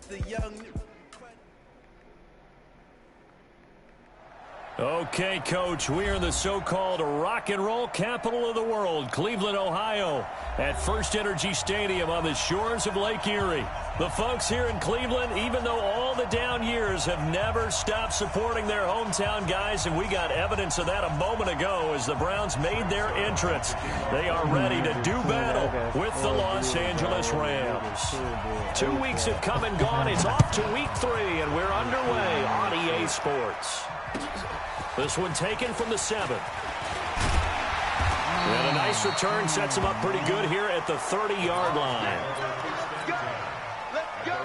the young... Okay, Coach, we are in the so-called rock and roll capital of the world, Cleveland, Ohio, at First Energy Stadium on the shores of Lake Erie. The folks here in Cleveland, even though all the down years, have never stopped supporting their hometown guys, and we got evidence of that a moment ago as the Browns made their entrance. They are ready to do battle with the Los Angeles Rams. 2 weeks have come and gone. It's off to week 3, and we're underway on EA Sports. This one taken from the 7. And a nice return sets him up pretty good here at the 30-yard line. Let's go!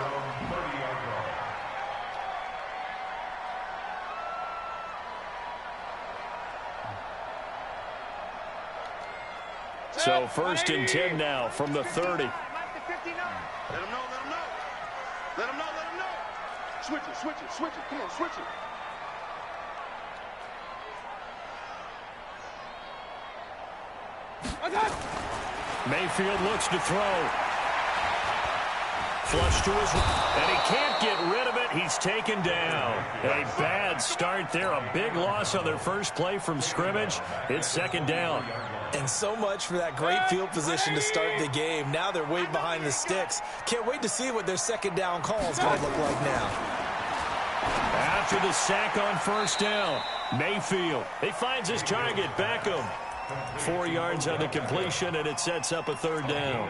So 1st and 10 now from the 30. Let him know, let him know. Let him know, let him know. Switch it. Come on, switch it. Mayfield looks to throw. Flush to his right, and he can't get rid of it. He's taken down. A bad start there. A big loss on their first play from scrimmage. It's 2nd down. And so much for that great field position to start the game. Now they're way behind the sticks. Can't wait to see what their 2nd down call is going to look like now. After the sack on 1st down, Mayfield. He finds his target, Beckham. 4 yards on the completion, and it sets up a 3rd down.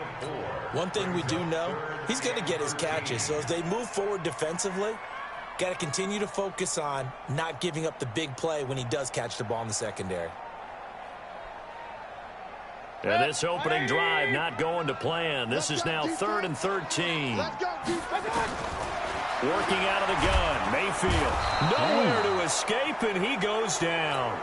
One thing we do know, he's going to get his catches. So as they move forward defensively, got to continue to focus on not giving up the big play when he does catch the ball in the secondary. And this opening drive not going to plan. This is now 3rd and 13. Working out of the gun, Mayfield. Nowhere to escape, and he goes down.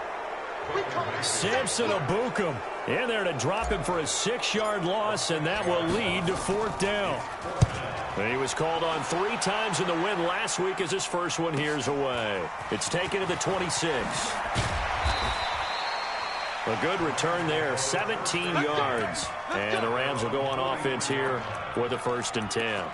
Samson Abukum in there to drop him for a 6-yard loss, and that will lead to 4th down. He was called on 3 times in the win last week as his first one here's away. It's taken to the 26. A good return there, 17 yards. And the Rams will go on offense here with a 1st and 10.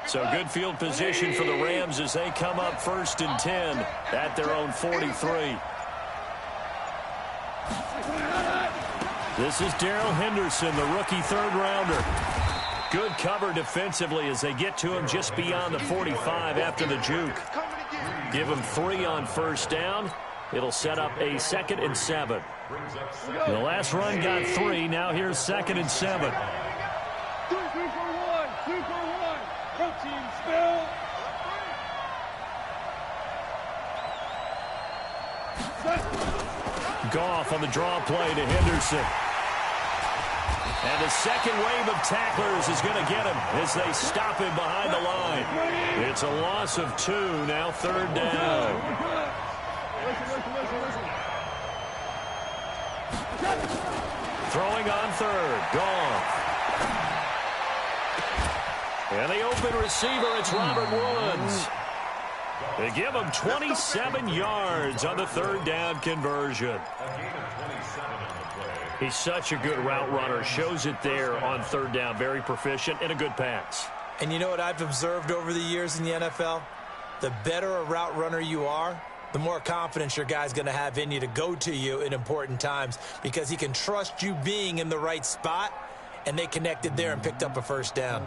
So good field position for the Rams as they come up 1st and 10 at their own 43. This is Darrell Henderson, the rookie 3rd rounder. Good cover defensively as they get to him just beyond the 45 after the juke. Give him 3 on 1st down. It'll set up a 2nd and 7. The last run got 3. Now here's 2nd and 7. 3 for 1. 2 for 1. Protein spill. Goff on the draw play to Henderson. And the second wave of tacklers is going to get him as they stop him behind the line. It's a loss of 2, now 3rd down. Throwing on 3rd, Goff. And the open receiver, it's Robert Woods. They give him 27 yards on the 3rd down conversion. He's such a good route runner. Shows it there on 3rd down. Very proficient and a good pass. And you know what I've observed over the years in the NFL? The better a route runner you are, the more confidence your guy's going to have in you to go to you in important times because he can trust you being in the right spot, and they connected there and picked up a 1st down.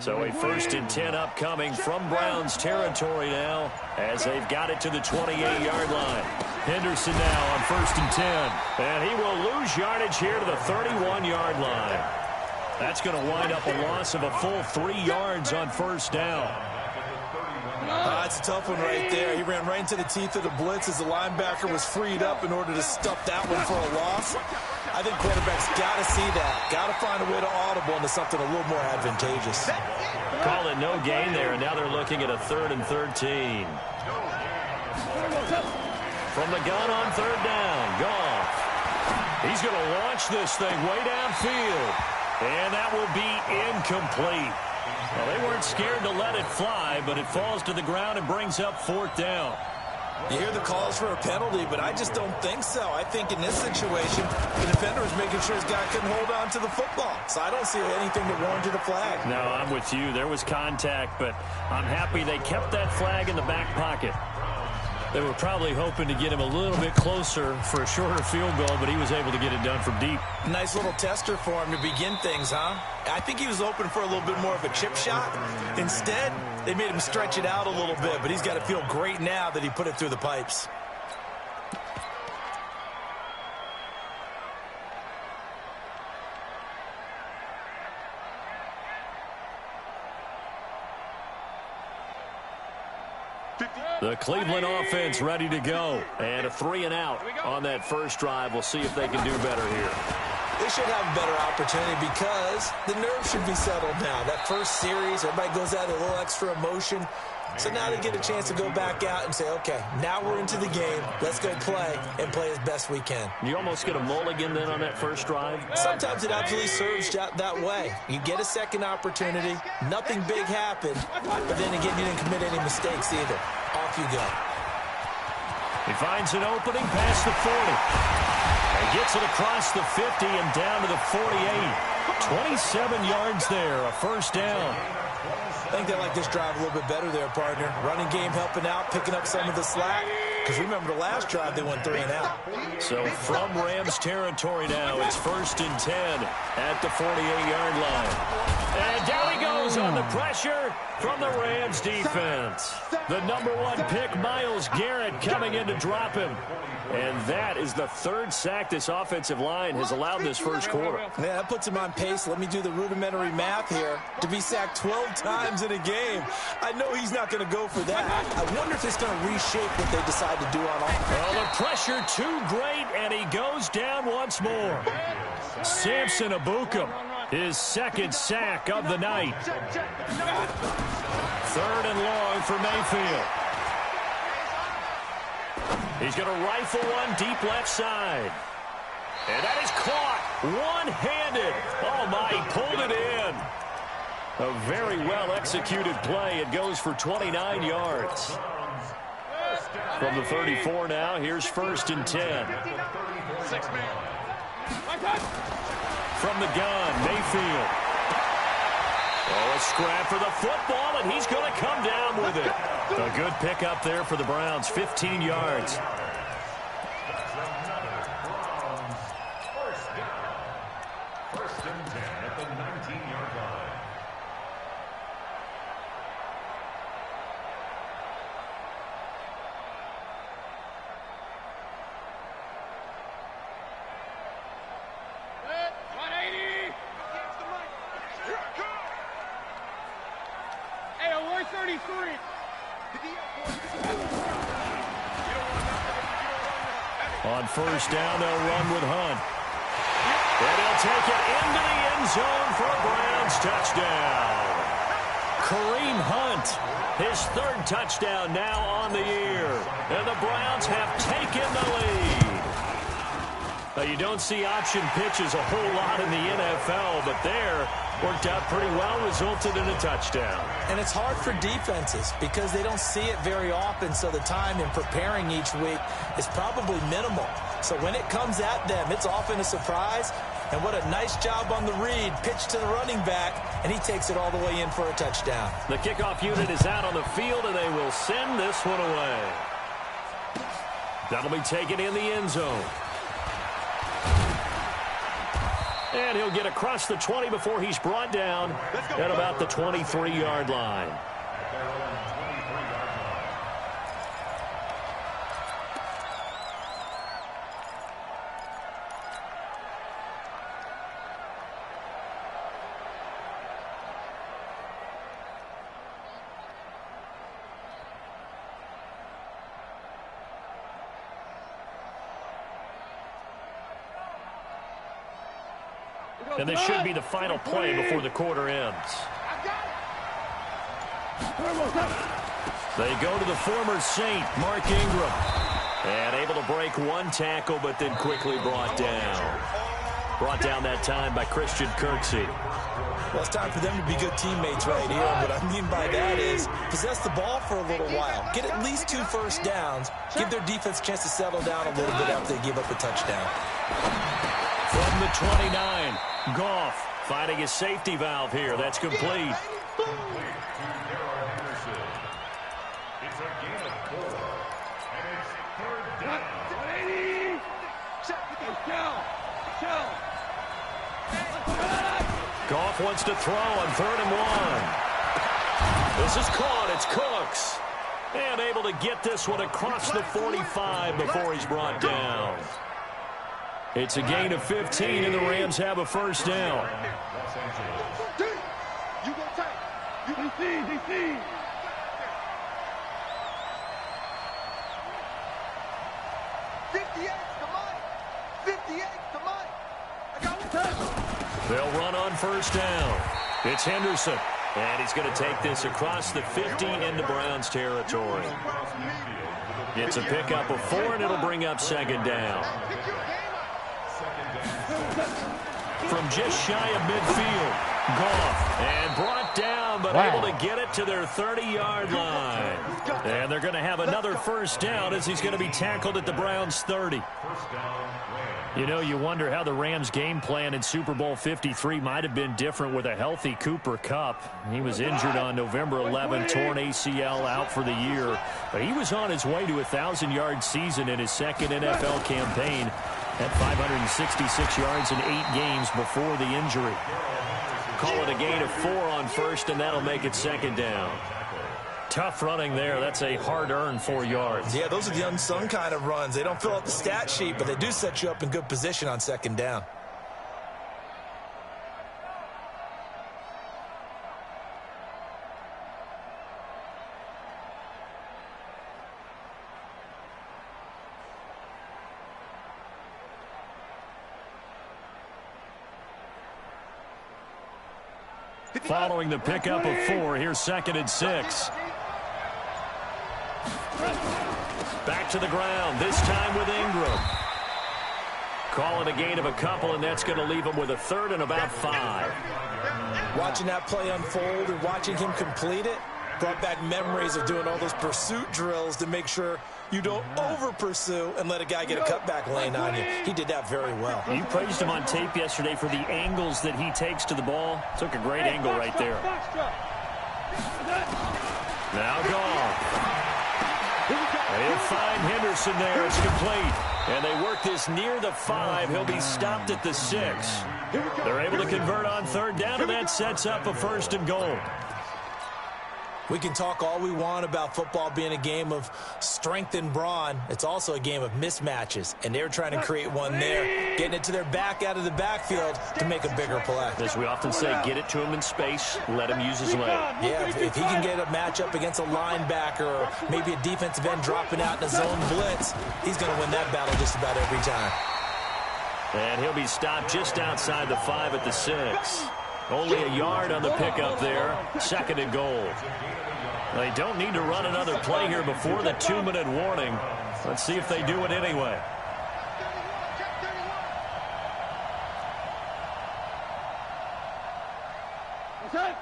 So a 1st and 10 upcoming from Browns territory now as they've got it to the 28-yard line. Henderson now on 1st and 10. And he will lose yardage here to the 31-yard line. That's going to wind up a loss of a full 3 yards on 1st down. That's a tough one right there. He ran right into the teeth of the blitz as the linebacker was freed up in order to stuff that one for a loss. I think quarterbacks got to see that. Got to find a way to audible into something a little more advantageous. Call it no gain there, and now they're looking at a 3rd and 13. From the gun on third down, Goff. He's going to launch this thing way downfield. And that will be incomplete. Well, they weren't scared to let it fly, but it falls to the ground and brings up fourth down. You hear the calls for a penalty, but I just don't think so. I think in this situation, the defender was making sure his guy couldn't hold on to the football. So I don't see anything that warranted a flag. No, I'm with you. There was contact, but I'm happy they kept that flag in the back pocket. They were probably hoping to get him a little bit closer for a shorter field goal, but he was able to get it done from deep. Nice little tester for him to begin things, huh? I think he was hoping for a little bit more of a chip shot. Instead, they made him stretch it out a little bit, but he's got to feel great now that he put it through the pipes. The Cleveland offense ready to go. And a 3-and-out on that first drive. We'll see if they can do better here. They should have a better opportunity because the nerves should be settled now. That first series, everybody goes out with a little extra emotion. So now they get a chance to go back out and say, okay, now we're into the game. Let's go play and play as best we can. You almost get a mulligan then on that first drive? Sometimes it absolutely serves that way. You get a second opportunity. Nothing big happened. But then again, you didn't commit any mistakes either. Off you go. He finds an opening past the 40. And gets it across the 50 and down to the 48. 27 yards there, a first down. I think they like this drive a little bit better there, partner. Running game helping out, picking up some of the slack. Because remember the last drive, they went 3-and-out. So from Rams territory now, it's 1st and 10 at the 48-yard line. And down he goes on the pressure from the Rams defense. The #1 pick, Myles Garrett, coming in to drop him. And that is the 3rd sack this offensive line has allowed this first quarter. Yeah, that puts him on pace. Let me do the rudimentary math here. To be sacked 12 times in a game, I know he's not going to go for that. I wonder if it's going to reshape what they decide to do on offense. Well, the pressure too great, and he goes down once more. Samson Ebukam, his 2nd sack of the night. 3rd and long for Mayfield. He's going to rifle one deep left side. And that is caught one-handed. Oh, my, he pulled it in. A very well-executed play. It goes for 29 yards. From the 34 now, here's 1st and 10. From the gun, Mayfield. Oh, a scrap for the football, and he's going to come down with it. A good pickup there for the Browns, 15 yards. First and 10 at the 19-yard line. On 1st down, they'll run with Hunt. And he'll take it into the end zone for a Browns touchdown. Kareem Hunt, his 3rd touchdown now on the year. And the Browns have taken the lead. Now, you don't see option pitches a whole lot in the NFL, but there worked out pretty well, resulted in a touchdown. And it's hard for defenses because they don't see it very often, so the time in preparing each week is probably minimal. So when it comes at them, it's often a surprise. And what a nice job on the read, pitch to the running back, and he takes it all the way in for a touchdown. The kickoff unit is out on the field, and they will send this one away. That'll be taken in the end zone. And he'll get across the 20 before he's brought down at about the 23-yard line. And this should be the final play before the quarter ends. They go to the former Saint, Mark Ingram. And able to break one tackle, but then quickly brought down. Brought down that time by Christian Kirksey. Well, it's time for them to be good teammates right here. What I mean by that is possess the ball for a little while. Get at least 2 first downs. Give their defense a chance to settle down a little bit after they give up a touchdown. From the 29, Goff finding his safety valve here. That's complete. It's a gain of 4. And it's 3rd down. 180. Goff wants to throw on 3rd and 1. This is caught. It's Cooks. And able to get this one across the 45 before he's brought down. It's a gain of 15, and the Rams have a first down. You go tight. You DC. 58 to Mike. 58 to Mike. I got one. They'll run on first down. It's Henderson. And he's going to take this across the 50 into Browns territory. It's a pickup of 4, and it'll bring up 2nd down. From just shy of midfield, Goff. And brought down, but able to get it to their 30-yard line. And they're going to have another first down as he's going to be tackled at the Browns' 30. You know, you wonder how the Rams' game plan in Super Bowl 53 might have been different with a healthy Cooper Kupp. He was injured on November 11, torn ACL, out for the year. But he was on his way to a 1,000-yard season in his second NFL campaign at 566 yards in 8 games before the injury. Call it a gain of 4 on first, and that'll make it 2nd down. Tough running there. That's a hard-earned 4 yards. Yeah, those are the unsung kind of runs. They don't fill out the stat sheet, but they do set you up in good position on 2nd down. Following the pickup of 4, here's 2nd and 6. Back to the ground, this time with Ingram. Call it a gain of a couple, and that's going to leave him with a 3rd and about 5. Watching that play unfold and watching him complete it brought back memories of doing all those pursuit drills to make sure you don't over-pursue and let a guy get a cutback lane on you. He did that very well. You praised him on tape yesterday for the angles that he takes to the ball. Took a great angle right there. Now Goff. They'll find Henderson there. It's complete. And they work this near the 5. He'll be stopped at the 6. They're able to convert on 3rd down, and that sets up a 1st and goal. We can talk all we want about football being a game of strength and brawn. It's also a game of mismatches, and they're trying to create one there, getting it to their back out of the backfield to make a bigger play. As we often say, get it to him in space, let him use his leg. Yeah, if he can get a matchup against a linebacker or maybe a defensive end dropping out in a zone blitz, he's going to win that battle just about every time. And he'll be stopped just outside the 5 at the 6. Only a yard on the pickup there. 2nd and goal. They don't need to run another play here before the 2-minute warning. Let's see if they do it anyway. Set.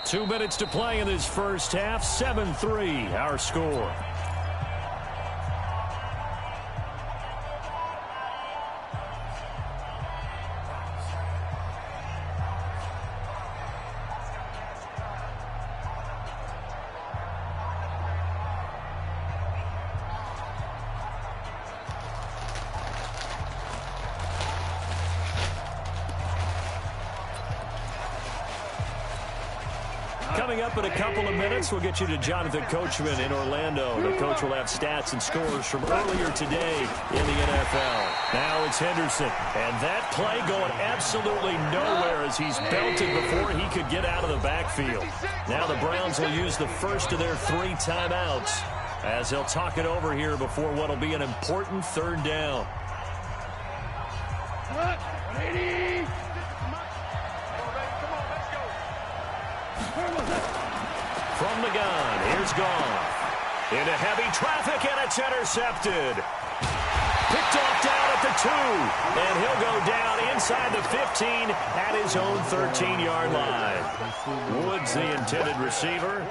2 minutes to play in this first half. 7-3, our score. Coming up in a couple of minutes, we'll get you to Jonathan Coachman in Orlando. The coach will have stats and scores from earlier today in the NFL. Now it's Henderson, and that play going absolutely nowhere as he's belted before he could get out of the backfield. Now the Browns will use the first of their 3 timeouts as they'll talk it over here before what will be an important 3rd down. 180. From the gun, here's Goff. Into heavy traffic, and it's intercepted. Picked off down at the 2, and he'll go down inside the 15 at his own 13-yard line. Woods, the intended receiver.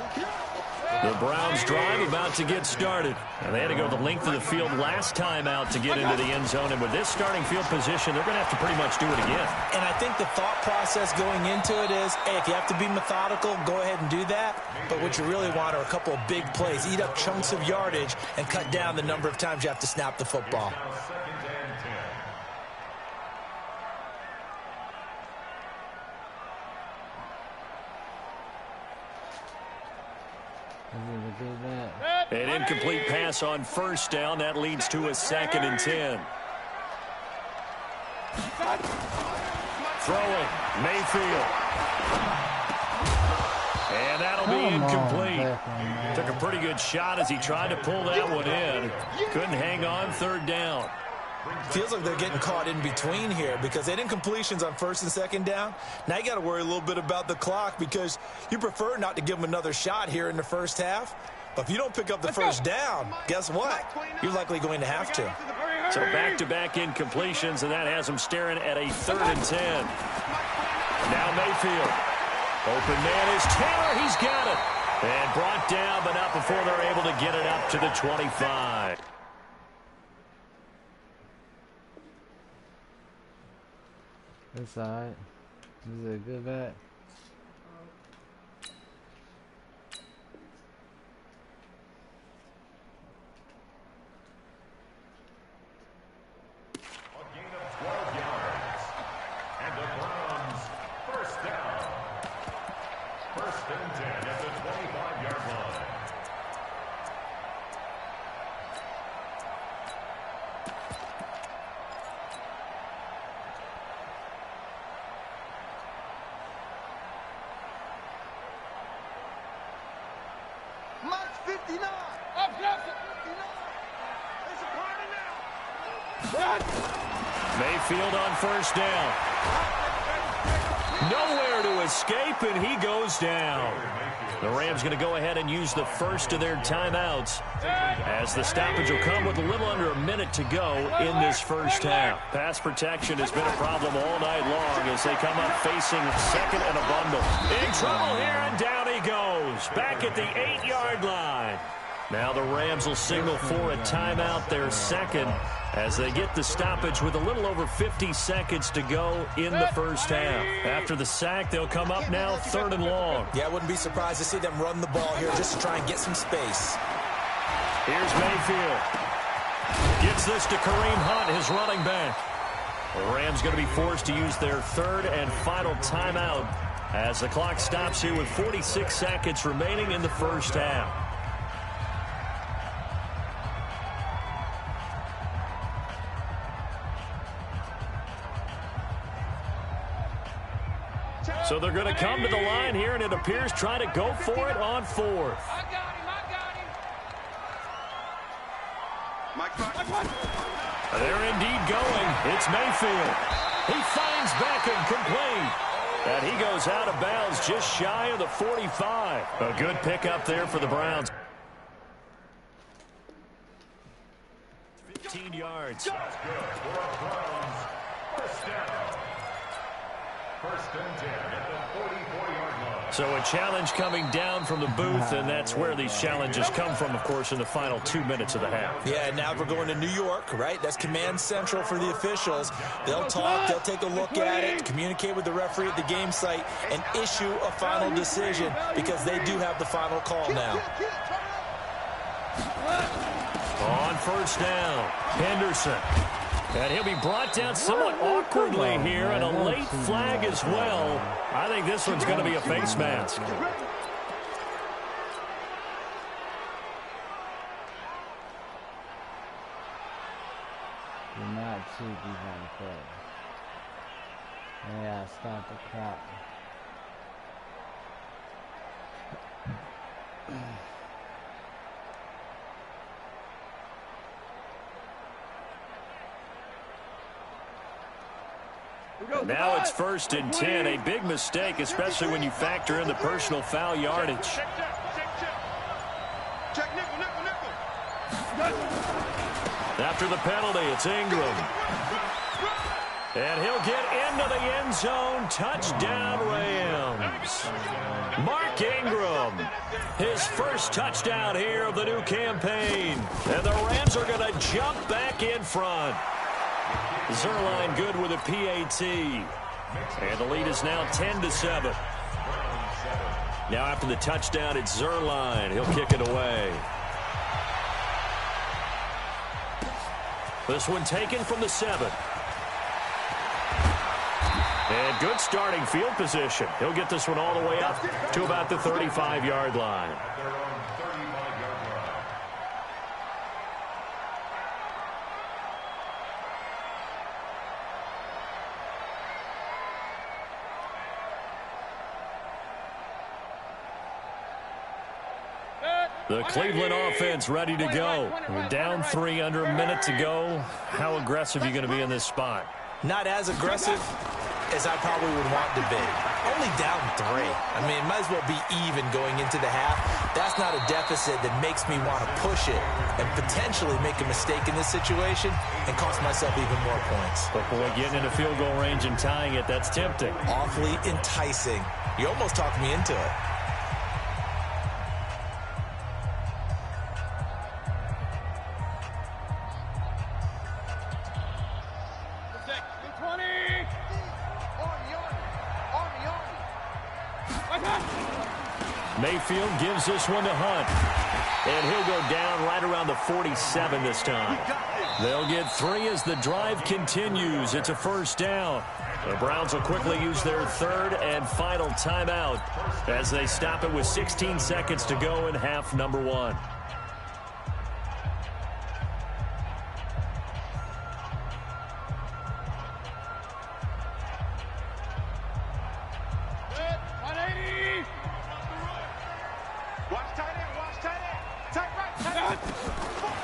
The Browns drive about to get started. And they had to go the length of the field last time out to get into the end zone. And with this starting field position, they're going to have to pretty much do it again. And I think the thought process going into it is, hey, if you have to be methodical, go ahead and do that. But what you really want are a couple of big plays. Eat up chunks of yardage and cut down the number of times you have to snap the football. An incomplete pass on first down. That leads to a 2nd and 10. Throwing, Mayfield. And that'll be incomplete. Took a pretty good shot as he tried to pull that one in. Couldn't hang on 3rd down. Feels like they're getting caught in between here because they had incompletions on 1st and 2nd down. Now you got to worry a little bit about the clock because you prefer not to give them another shot here in the first half. But if you don't pick up the first down, guess what? You're likely going to have to. So back-to-back incompletions, and that has them staring at a 3rd and 10. Now Mayfield. Open man is Taylor. He's got it. And brought down, but not before they're able to get it up to the 25. That's alright. This is a good bet. A gain of 12 yards. And the Browns, first down. 1st and 10 at the 25-yard line. March 59. Up, up. 59. There's a party now. Mayfield on first down. Nowhere to escape, and he goes down. The Rams going to go ahead and use the first of their timeouts as the stoppage will come with a little under a minute to go in this first half. Pass protection has been a problem all night long as they come up facing 2nd and a bundle. In trouble here, and down he goes. Back at the 8-yard line. Now the Rams will signal for a timeout, their 2nd, as they get the stoppage with a little over 50 seconds to go in the first half. After the sack, they'll come up now 3rd and long. Yeah, I wouldn't be surprised to see them run the ball here just to try and get some space. Here's Mayfield. Gets this to Kareem Hunt, his running back. The Rams going to be forced to use their 3rd and final timeout as the clock stops here with 46 seconds remaining in the first half. So they're going to come to the line here, and it appears trying to go for it on 4th. I got him. They're indeed going. It's Mayfield. He finds Beckham complete. And he goes out of bounds just shy of the 45. A good pickup there for the Browns. 15 yards. That's good for a Browns. First down. 1st and 10 at the 44-yard line. So a challenge coming down from the booth, and that's where these challenges come from, of course, in the final 2 minutes of the half. Yeah, now we're going to New York, right? That's command central for the officials. They'll talk, they'll take a look at it, communicate with the referee at the game site, and issue a final decision because they do have the final call now. On first down, Henderson. And he'll be brought down somewhat awkwardly here, and a late flag as well. I think this one's going to be a face mask. Do not cheat these on the play. Yeah, stop the clock. Now it's 1st and 10. A big mistake, especially when you factor in the personal foul yardage. Check nickel. After the penalty, it's Ingram. And he'll get into the end zone. Touchdown, Rams. Mark Ingram, his first touchdown here of the new campaign. And the Rams are going to jump back in front. Zerline good with a PAT. And the lead is now 10-7. Now after the touchdown, it's Zerline. He'll kick it away. This one taken from the 7. And good starting field position. He'll get this one all the way up to about the 35-yard line. The Cleveland offense ready to go. We're down 3 under a minute to go. How aggressive are you going to be in this spot? Not as aggressive as I probably would want to be. Only down 3. I mean, it might as well be even going into the half. That's not a deficit that makes me want to push it and potentially make a mistake in this situation and cost myself even more points. But boy, getting into field goal range and tying it, that's tempting. Awfully enticing. You almost talked me into it. Mayfield gives this one to Hunt. And he'll go down right around the 47 this time. They'll get 3 as the drive continues. It's a first down. The Browns will quickly use their 3rd and final timeout as they stop it with 16 seconds to go in half number 1.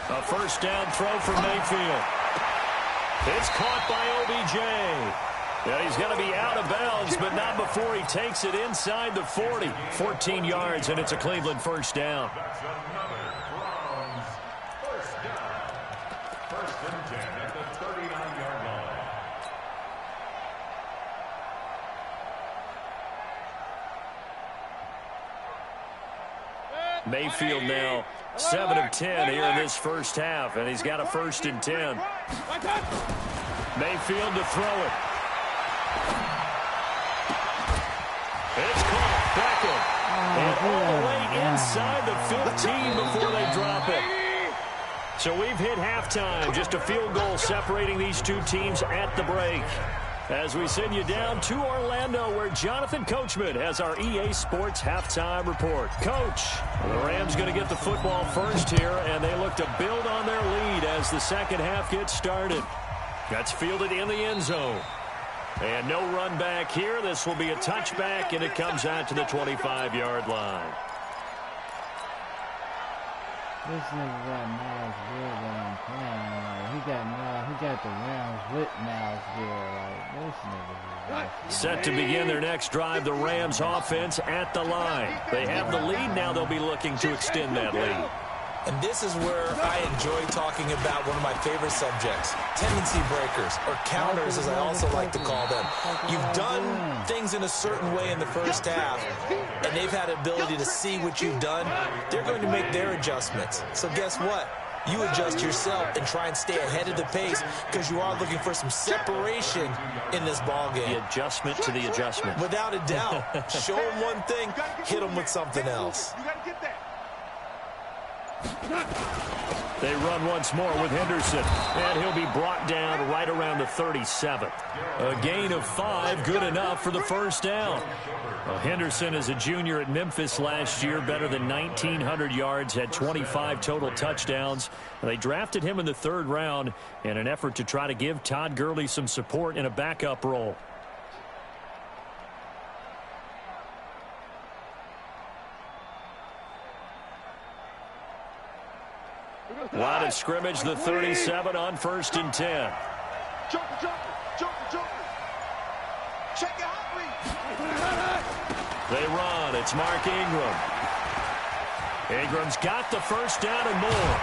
A first down throw for Mayfield. It's caught by OBJ. And he's going to be out of bounds, but not before he takes it inside the 40. 14 yards, and it's a Cleveland first down. That's another Browns first down. 1st and 10 at the 39-yard line. Mayfield now 7 of 10 here in this first half, and he's got a 1st and 10. Mayfield to throw it. It's caught. Beckham. And all the way inside the 15 before they drop it. So we've hit halftime. Just a field goal separating these two teams at the break. As we send you down to Orlando, where Jonathan Coachman has our EA Sports halftime report. Coach, the Rams going to get the football first here, and they look to build on their lead as the second half gets started. That's fielded in the end zone. And no run back here. This will be a touchback, and it comes out to the 25-yard line. This nigga got Miles Garrett that I'm playing. Like, he got the Rams with Miles Garrett. Like, this nigga is Set to begin their next drive, the Rams offense at the line. They have the lead. Now they'll be looking to extend that lead. And this is where I enjoy talking about one of my favorite subjects, tendency breakers, or counters as I also like to call them. You've done things in a certain way in the first half, and they've had the ability to see what you've done. They're going to make their adjustments. So guess what? You adjust yourself and try and stay ahead of the pace because you are looking for some separation in this ballgame. The adjustment to the adjustment. Without a doubt. Show them one thing, hit them with something else. You got to get that. They run once more with Henderson, and he'll be brought down right around the 37. A gain of 5, good enough for the first down. Well, Henderson is a junior at Memphis last year, better than 1,900 yards, had 25 total touchdowns. They drafted him in the 3rd round in an effort to try to give Todd Gurley some support in a backup role. Line of scrimmage, the 37 on 1st and 10. Joker. Check it out, please. They run. It's Mark Ingram. Ingram's got the first down and more.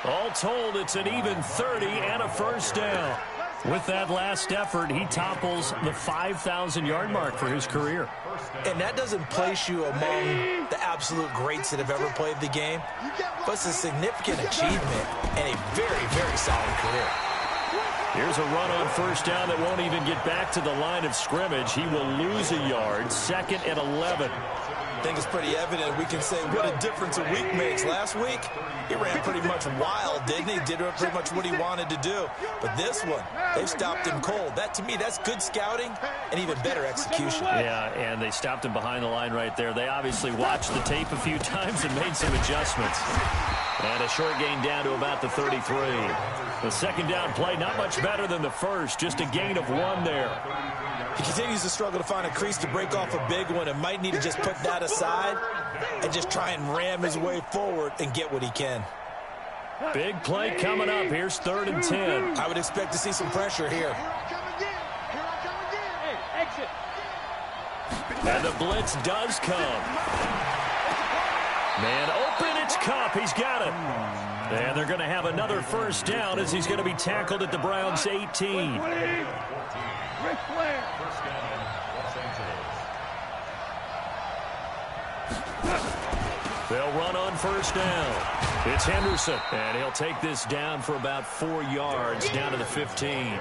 All told, it's an even 30 and a first down. With that last effort, he topples the 5,000-yard mark for his career. And that doesn't place you among the absolute greats that have ever played the game, but it's a significant achievement and a very, very solid career. Here's a run on first down that won't even get back to the line of scrimmage. He will lose a yard, 2nd and 11. I think it's pretty evident. We can say what a difference a week makes. Last week, he ran pretty much wild, didn't he? Did pretty much what he wanted to do. But this one, they stopped him cold. That, to me, that's good scouting and even better execution. Yeah, and they stopped him behind the line right there. They obviously watched the tape a few times and made some adjustments. And a short gain down to about the 33. The second down play, not much better than the first, just a gain of 1 there. He continues to struggle to find a crease to break off a big one and might need to just put that aside and just try and ram his way forward and get what he can. Big play coming up. Here's 3rd and 10. I would expect to see some pressure here. Hey, exit. And the blitz does come. Man open, it's Cup. He's got it. And they're going to have another first down as he's going to be tackled at the Browns' 18. Ric Flair. First down, Los Angeles. They'll run on first down. It's Henderson, and he'll take this down for about 4 yards down to the 15.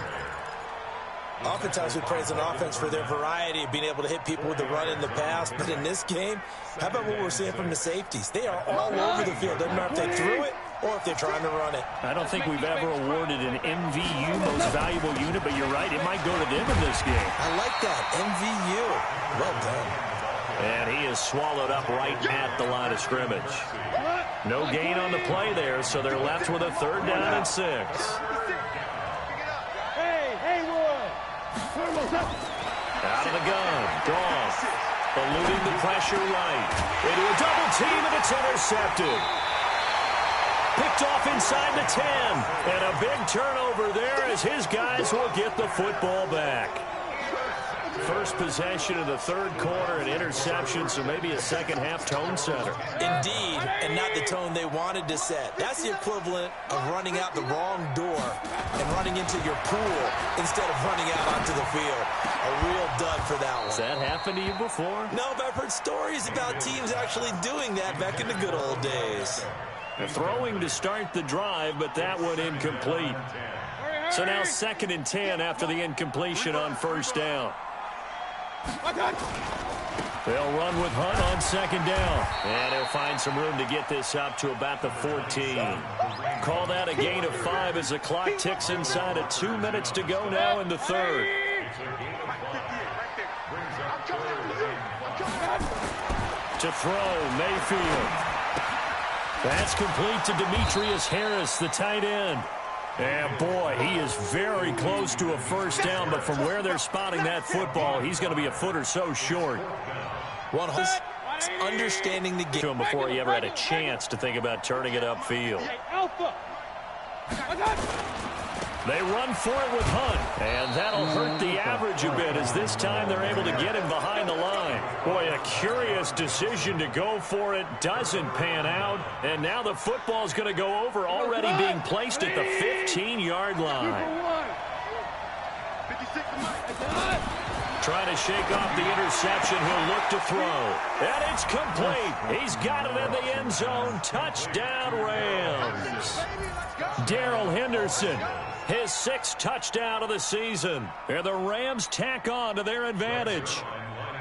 Oftentimes we praise an offense for their variety of being able to hit people with the run in the pass, but in this game, how about what we're seeing from the safeties? They are all over the field. Doesn't matter if they threw it or if they're trying to run it. I don't think we've ever awarded an MVU, most valuable unit, but you're right, it might go to them in this game. I like that, MVU. Well done. And he is swallowed up right at the line of scrimmage. No gain on the play there, so they're left with a 3rd down and 6. Hey, Haywood. Out of the gun, Goff, eluding the pressure right. Into a double team, and it's intercepted. Picked off inside the 10. And a big turnover there as his guys will get the football back. First possession of the 3rd quarter, an interception, so maybe a second-half tone setter. Indeed, and not the tone they wanted to set. That's the equivalent of running out the wrong door and running into your pool instead of running out onto the field. A real dud for that one. Has that happened to you before? No, but I've heard stories about teams actually doing that back in the good old days. Throwing to start the drive, but that one incomplete. So now 2nd and 10 after the incompletion on first down. They'll run with Hunt on 2nd down. And he'll find some room to get this up to about the 14. Call that a gain of 5 as the clock ticks inside of 2 minutes to go now in the 3rd. To throw, Mayfield. That's complete to Demetrius Harris, the tight end. And, boy, he is very close to a first down, but from where they're spotting that football, he's going to be a foot or so short. One understanding the game To him before he ever had a chance to think about turning it upfield. Hey, Alpha. They run for it with Hunt, and that'll hurt the average a bit as this time they're able to get him behind the line. Boy, a curious decision to go for it doesn't pan out, and now the football's going to go over, already being placed at the 15-yard line. Trying to shake off the interception, he'll look to throw. And it's complete. He's got it in the end zone. Touchdown, Rams. Darrell Henderson, his 6th touchdown of the season. And the Rams tack on to their advantage.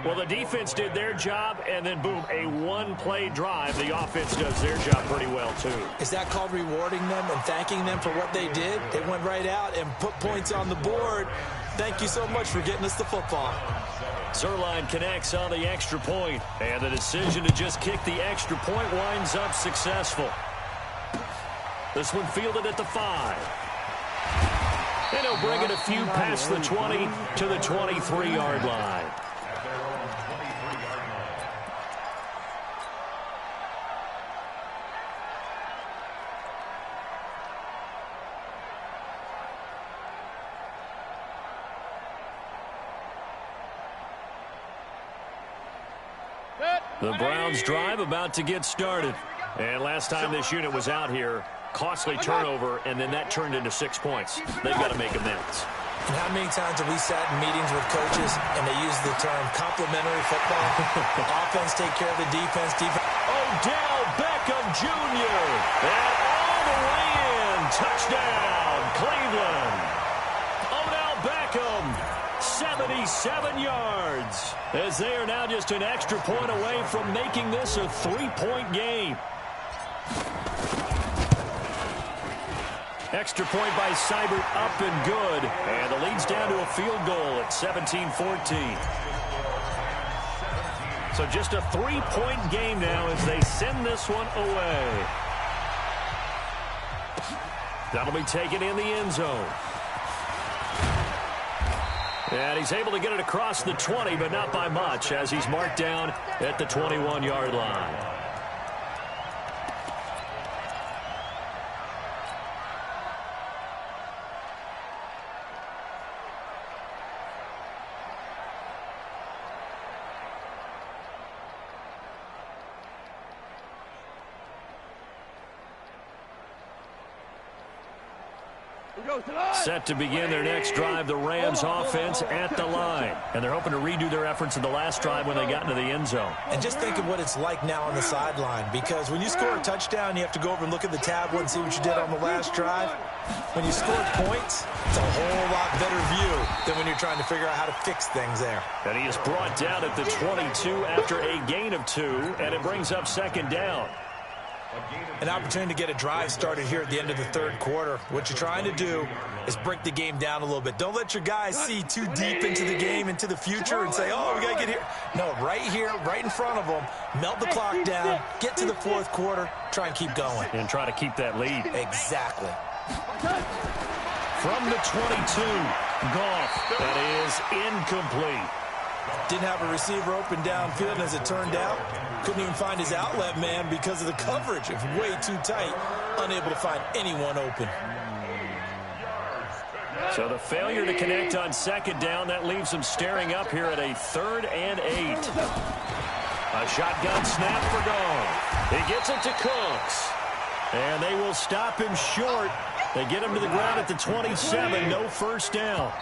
Well, the defense did their job, and then, boom, a one-play drive. The offense does their job pretty well, too. Is that called rewarding them and thanking them for what they did? They went right out and put points on the board. Thank you so much for getting us the football. Zerline connects on the extra point, and the decision to just kick the extra point winds up successful. This one fielded at the 5. And he'll bring it a few past the 20 to the 23-yard line. The Browns drive about to get started. And last time this unit was out here, costly turnover, and then that turned into 6 points. They've got to make amends. And how many times have we sat in meetings with coaches and they use the term complementary football? Offense take care of the defense. Odell Beckham Jr. And all the way in. Touchdown, Cleveland. Odell Beckham, 77 yards. As they are now just an extra point away from making this a 3-point game. Extra point by Seibert, up and good. And the lead's down to a field goal at 17-14. So just a 3-point game now as they send this one away. That'll be taken in the end zone. And he's able to get it across the 20, but not by much, as he's marked down at the 21-yard line. Set to begin their next drive, the Rams offense at the line. And they're hoping to redo their efforts in the last drive when they got into the end zone. And just think of what it's like now on the sideline, because when you score a touchdown, you have to go over and look at the tablet and see what you did on the last drive. When you score points, it's a whole lot better view than when you're trying to figure out how to fix things there. And he is brought down at the 22 after a gain of 2, and it brings up second down. An opportunity to get a drive started here at the end of the third quarter. What you're trying to do is break the game down a little bit. Don't let your guys see too deep into the game, into the future, and say, oh, we got to get here. No, right here, right in front of them, melt the clock down, get to the fourth quarter, try and keep going. And try to keep that lead. Exactly. From the 22, Goff. That is incomplete. Didn't have a receiver open downfield, and as it turned out, couldn't even find his outlet man because of the coverage. It was way too tight, unable to find anyone open. So the failure to connect on second down, that leaves them staring up here at a 3rd and 8. A shotgun snap for Goff. He gets it to Cooks. And they will stop him short. They get him to the ground at the 27. No first down.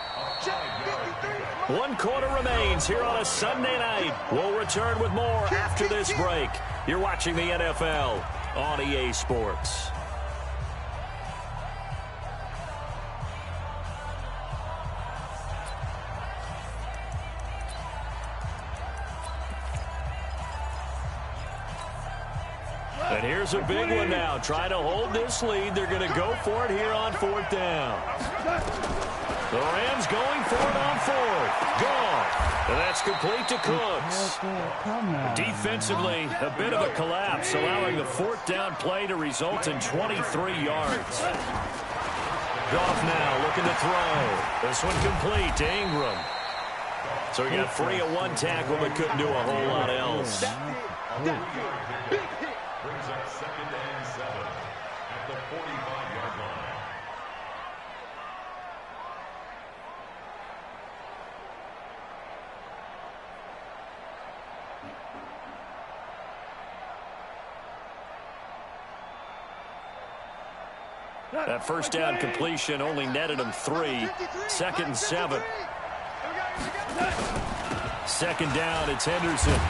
1 quarter remains here on a Sunday night. We'll return with more after this break. You're watching the NFL on EA Sports. And here's a big one now. Trying to hold this lead. They're going to go for it here on 4th down. The Rams going for it on 4th. Gone. And that's complete to Cooks. Defensively, a bit of a collapse, allowing the 4th down play to result in 23 yards. Goff now looking to throw. This one complete to Ingram. So he got free of 1 tackle, but couldn't do a whole lot else. Brings up 2nd and 7 at the 45-yard line. That first down completion only netted him 3. 2nd and 7. 2nd down, it's Henderson.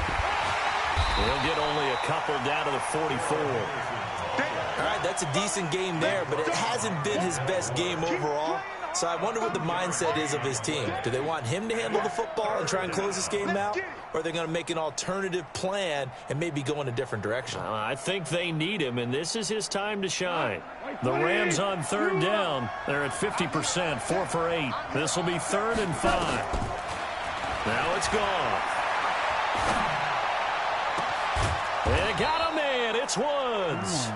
He'll get only a couple down to the 44. All right, that's a decent game there, but it hasn't been his best game overall. So I wonder what the mindset is of his team. Do they want him to handle the football and try and close this game out? Or are they going to make an alternative plan and maybe go in a different direction? I think they need him, and this is his time to shine. The Rams on 3rd down. They're at 50%, 4 for 8. This will be 3rd and 5. Now it's gone. They got a man. It's Woods.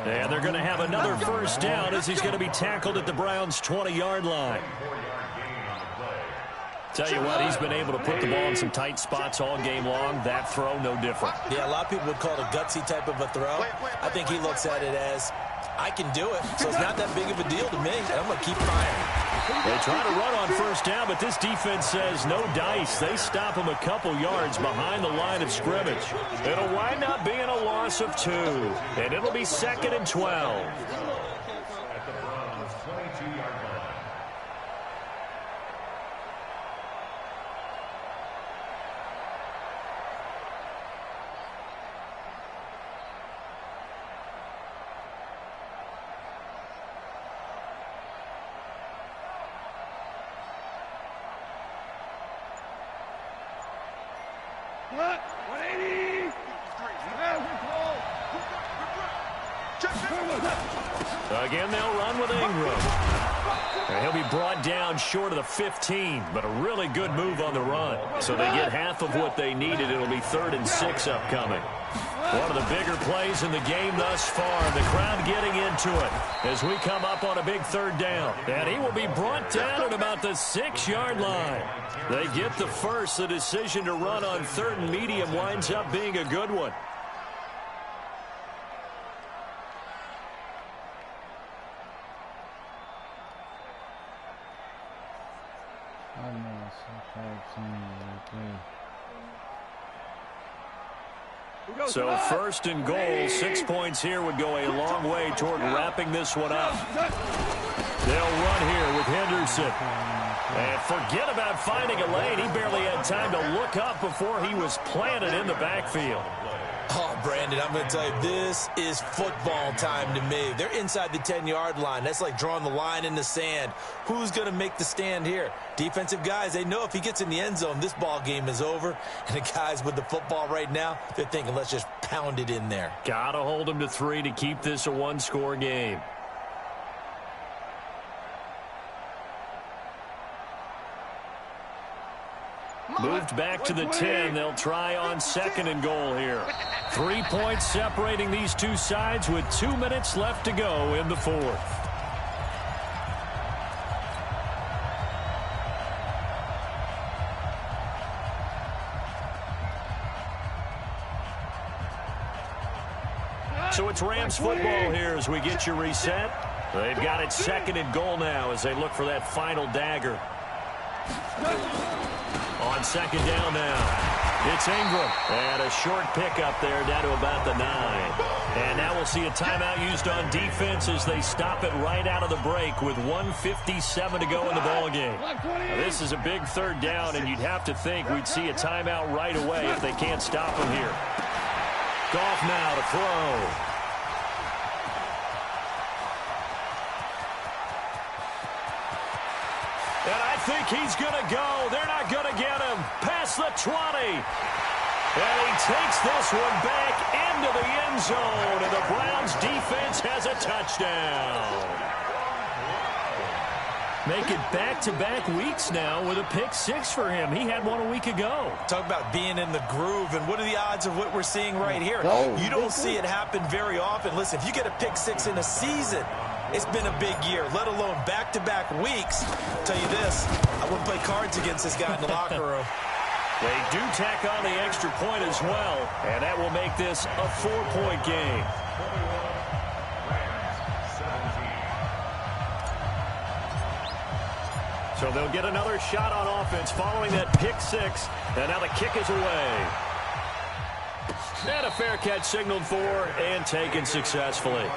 And they're going to have another first down as he's going to be tackled at the Browns' 20-yard line. Tell you what, he's been able to put the ball in some tight spots all game long. That throw, no different. Yeah, a lot of people would call it a gutsy type of a throw. I think he looks at it as, I can do it, so it's not that big of a deal to me, and I'm going to keep firing. They try to run on first down, but this defense says no dice. They stop him a couple yards behind the line of scrimmage. It'll wind up being a loss of 2, and it'll be 2nd and 12. What? 180. Again, they'll run with Ingram. And he'll be brought down short of the 15, but a really good move on the run. So they get half of what they needed. It'll be 3rd and 6 upcoming. One of the bigger plays in the game thus far. The crowd getting into it as we come up on a big 3rd down. And he will be brought down at about the 6-yard line. They get the first. The decision to run on 3rd and medium winds up being a good one. So 1st and goal, 6 points here would go a long way toward wrapping this one up. They'll run here with Henderson. And forget about finding a lane. He barely had time to look up before he was planted in the backfield. Oh, Brandon, I'm going to tell you, this is football time to me. They're inside the 10-yard line. That's like drawing the line in the sand. Who's going to make the stand here? Defensive guys, they know if he gets in the end zone, this ball game is over. And the guys with the football right now, they're thinking, let's just pound it in there. Got to hold him to 3 to keep this a one-score game. Moved back to the 10. They'll try on 2nd and goal here. 3 points separating these two sides with 2 minutes left to go in the 4th. So it's Rams football here as we get you reset. They've got it 2nd and goal now as they look for that final dagger. On 2nd down now, it's Ingram. And a short pickup there down to about the 9. And now we'll see a timeout used on defense as they stop it right out of the break with 1:57 to go in the ballgame. Now, this is a big 3rd down, and you'd have to think we'd see a timeout right away if they can't stop him here. Goff now to throw. And I think he's going to go. They're not going to get him. Past the 20. And he takes this one back into the end zone. And the Browns defense has a touchdown. Make it back-to-back weeks now with a pick 6 for him. He had one a week ago. Talk about being in the groove, and what are the odds of what we're seeing right here? You don't see it happen very often. Listen, if you get a pick 6 in a season, it's been a big year, let alone back-to-back weeks. I'll tell you this, I wouldn't play cards against this guy in the locker room. They do tack on the extra point as well, and that will make this a 4-point game. So they'll get another shot on offense following that pick 6, and now the kick is away. And a fair catch signaled for and taken successfully.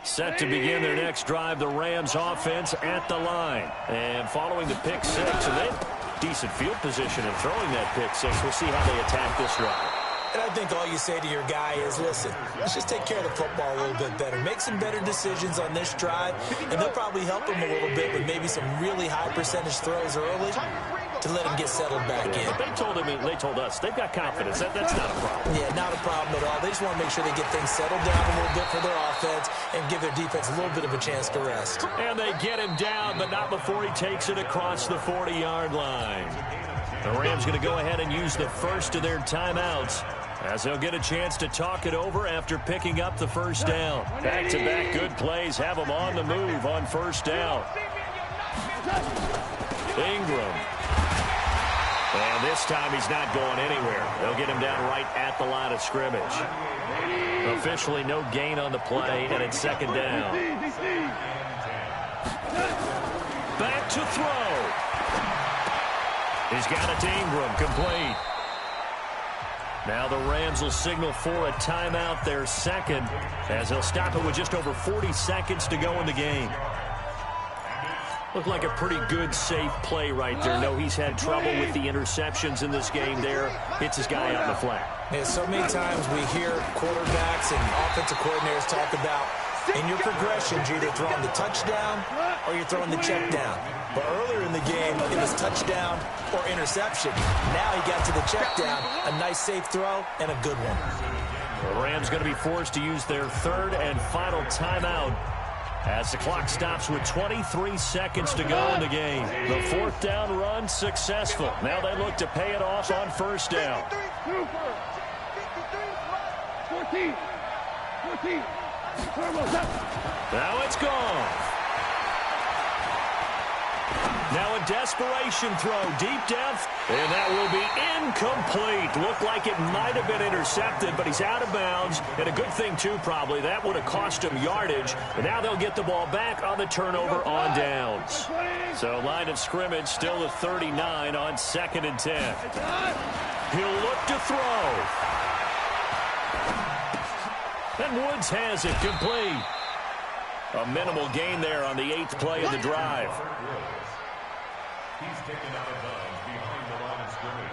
Set to begin their next drive, the Rams offense at the line. And following the pick 6, and they have decent field position in throwing that pick 6. We'll see how they attack this drive. And I think all you say to your guy is, listen, let's just take care of the football a little bit better. Make some better decisions on this drive, and they'll probably help him a little bit with maybe some really high percentage throws early to let him get settled back in. But they told us they've got confidence. That's not a problem. Yeah, not a problem at all. They just want to make sure they get things settled down a little bit for their offense and give their defense a little bit of a chance to rest. And they get him down, but not before he takes it across the 40-yard line. The Rams going to go ahead and use the first of their timeouts as they'll get a chance to talk it over after picking up the first down. Back-to-back good plays have them on the move on first down. Ingram. And this time he's not going anywhere. They'll get him down right at the line of scrimmage. Officially no gain on the play, and it's second down. Back to throw. He's got it to Ingram, complete. Now the Rams will signal for a timeout, their second, as they'll stop it with just over 40 seconds to go in the game. Looked like a pretty good, safe play right there. No, he's had trouble with the interceptions in this game there. Hits his guy out in the flat. Yeah, so many times we hear quarterbacks and offensive coordinators talk about in your progressions, you're either throwing the touchdown or you're throwing the check down. But earlier in the game, it was touchdown or interception. Now he got to the check down, a nice safe throw, and a good one. The Rams going to be forced to use their third and final timeout as the clock stops with 23 seconds to go in the game. The fourth down run successful. Now they look to pay it off on first down. 14. Now it's gone. Now a desperation throw deep down. And that will be incomplete. Looked like it might have been intercepted, but he's out of bounds. And a good thing, too, probably. That would have cost him yardage. And now they'll get the ball back on the turnover on downs. So line of scrimmage still at 39 on 2nd and 10. He'll look to throw. And Woods has it complete. A minimal gain there on the 8th play of the drive. He's taken out of bounds behind the line of scrimmage.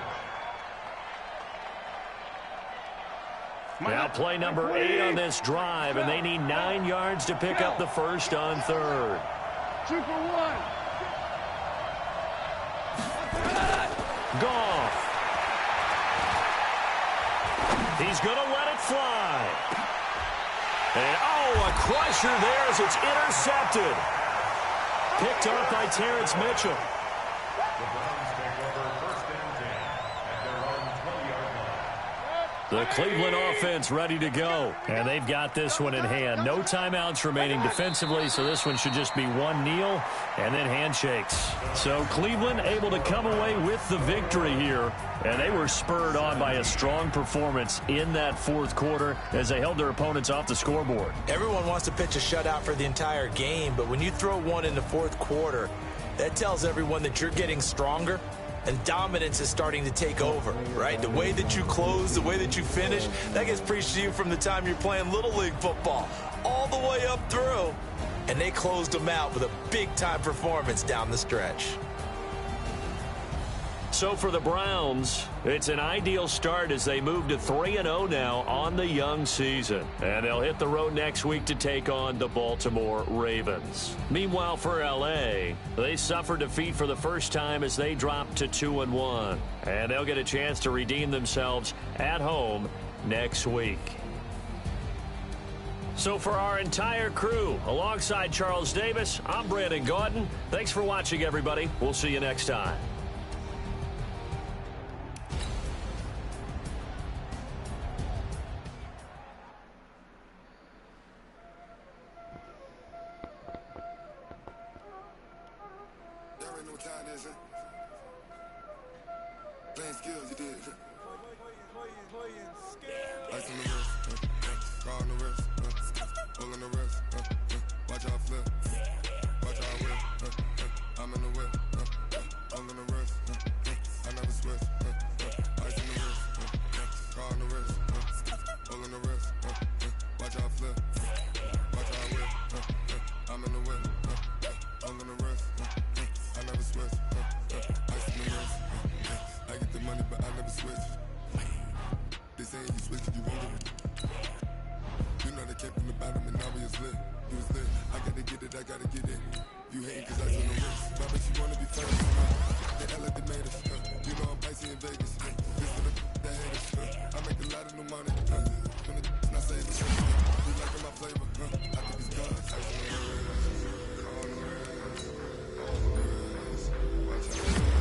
Now play number 8 on this drive, and they need 9 yards to pick up the first on 3rd. 2 for 1. Goff. He's going to let it fly. And, oh, a crusher there as it's intercepted. Picked off by Terrence Mitchell. The Browns take over 1st and 10 at their own 20-yard line. The Cleveland offense ready to go. And they've got this one in hand. No timeouts remaining defensively, so this one should just be one kneel and then handshakes. So Cleveland able to come away with the victory here. And they were spurred on by a strong performance in that 4th quarter as they held their opponents off the scoreboard. Everyone wants to pitch a shutout for the entire game, but when you throw one in the 4th quarter, that tells everyone that you're getting stronger and dominance is starting to take over, right? The way that you close, the way that you finish, that gets preached to you from the time you're playing Little League football all the way up through. And they closed them out with a big-time performance down the stretch. So for the Browns, it's an ideal start as they move to 3-0 now on the young season. And they'll hit the road next week to take on the Baltimore Ravens. Meanwhile, for L.A., they suffered defeat for the first time as they dropped to 2-1. And they'll get a chance to redeem themselves at home next week. So for our entire crew, alongside Charles Davis, I'm Brandon Gaudin. Thanks for watching, everybody. We'll see you next time. Playing skills, you did. Ice on the wrist, car on the wrist, pull on the wrist, watch out flip, watch out whip, I'm in the whip, pull on the wrist, I never switch, ice on the wrist, car on the wrist, pull on the wrist, watch out flip, watch out whip, I'm in the whip, pull on the wrist, I never switch, ice on the wrist. I get the money, but I never switch. They saying you switch, you won't get it. You know they came from the bottom and now we is lit. You was lit. I gotta get it, I gotta get it. You hating cause I on the wrist. But I bet you wanna be famous. They act like they made us. You know I'm icy in Vegas. This for the haters. I make a lot of new money. When the not saving. You liking my flavor. I think it's God. Ice on the wrist. On the wrist. On the wrist. Watch out.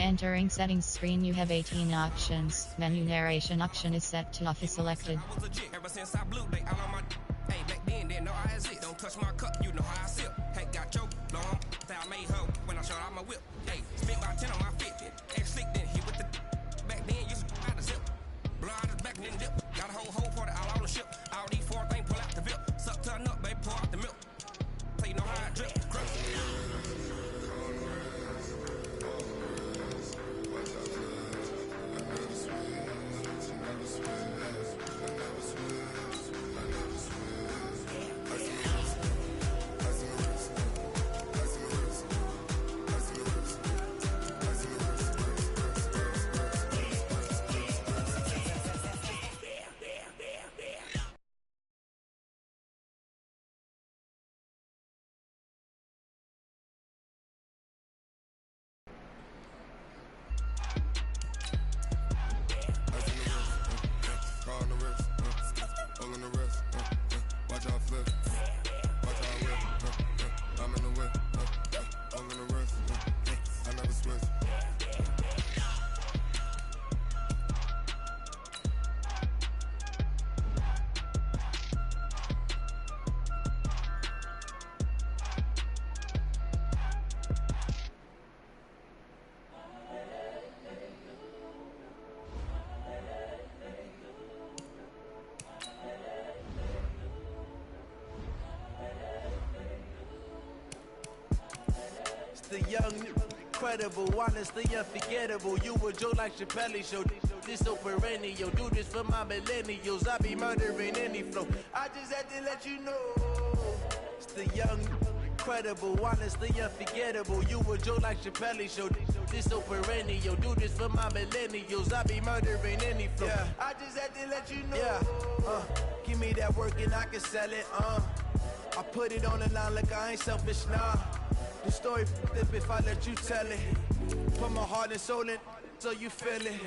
Entering settings screen, you have 18 options. Menu narration option is set to off is selected. Ever since I blew, they all on my hey, back then didn't know I exist. Don't touch my cup, you know how I sip. Hey, got your long, say I made her when I showed out my whip. Hey, spent about 10 on my fit. Ex-slick then hit with the back then you out the zip. Blow out his back then dip. Got a whole party all on the ship. All these 4 things pull out the VIP. Suck turn up, baby, pour out the milk. So you know how I drip. The young, incredible, honestly unforgettable. You a Joe like Chappelle show. This so perennial. Do this for my millennials. I be murdering any flow. I just had to let you know. It's the young, incredible, honestly unforgettable. You a Joe like Chappelle show. This so perennial. Do this for my millennials. I be murdering any flow. Yeah. I just had to let you know. Yeah. Give me that work and I can sell it. I put it on the line like I ain't selfish, nah. The story flip if I let you tell it. Put my heart and soul in so you feel it.